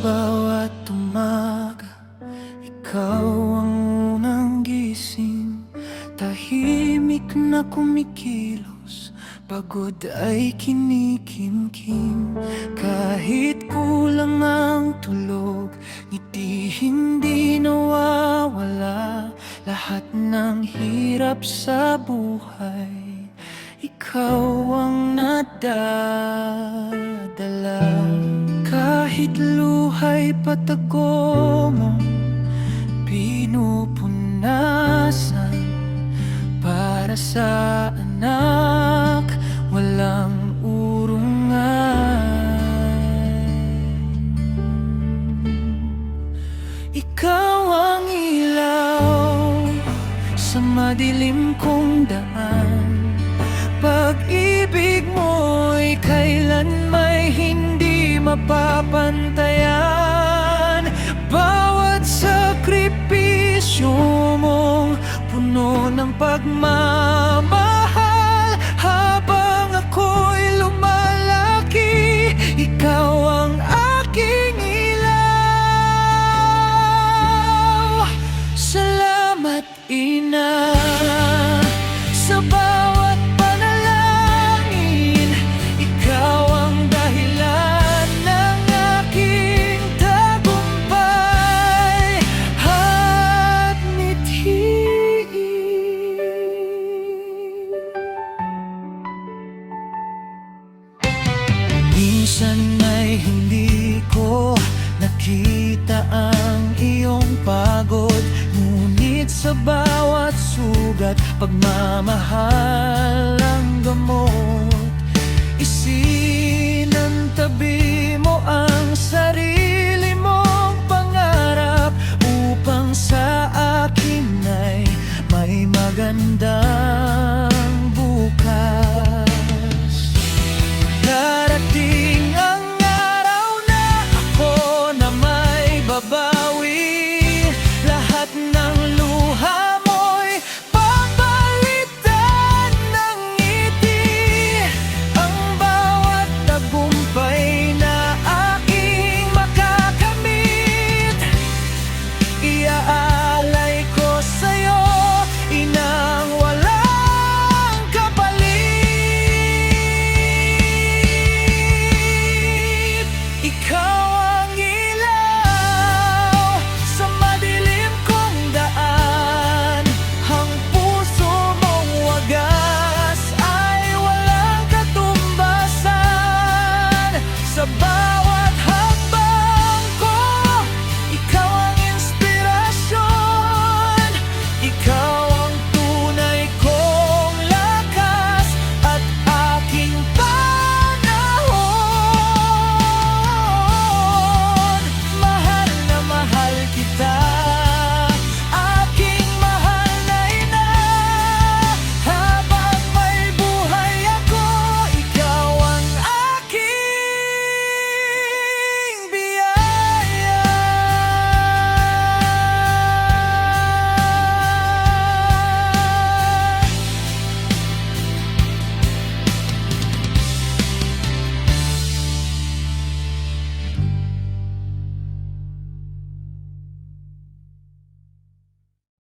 bawat umaga, ikaw ang unang gising. Tahimik na kumikilos, pagod ay kinikimkim. Kahit kulang ang tulog, ngiti hindi nawawala. Lahat ng hirap sa buhay, ikaw ang nadadala. Kahit luha'y patago mo, pinupunasan. Para sa anak, walang urungan. Ikaw ang ilaw sa madilim kong daan. Pag-ibig mo'y kailan may hindi mapapantayan. Bawat sakripisyo mong puno ng pagmamahal. Habang ako'y lumalaki, ikaw ang aking ilaw. Salamat, Ina, sa bawat panalangin. Ikaw ang dahilan ng aking tagumpay at ngiti. Minsan ay hindi ko nakita ang iyong pagod, ngunit sa bawat sugat, pagmamahal ang gamot.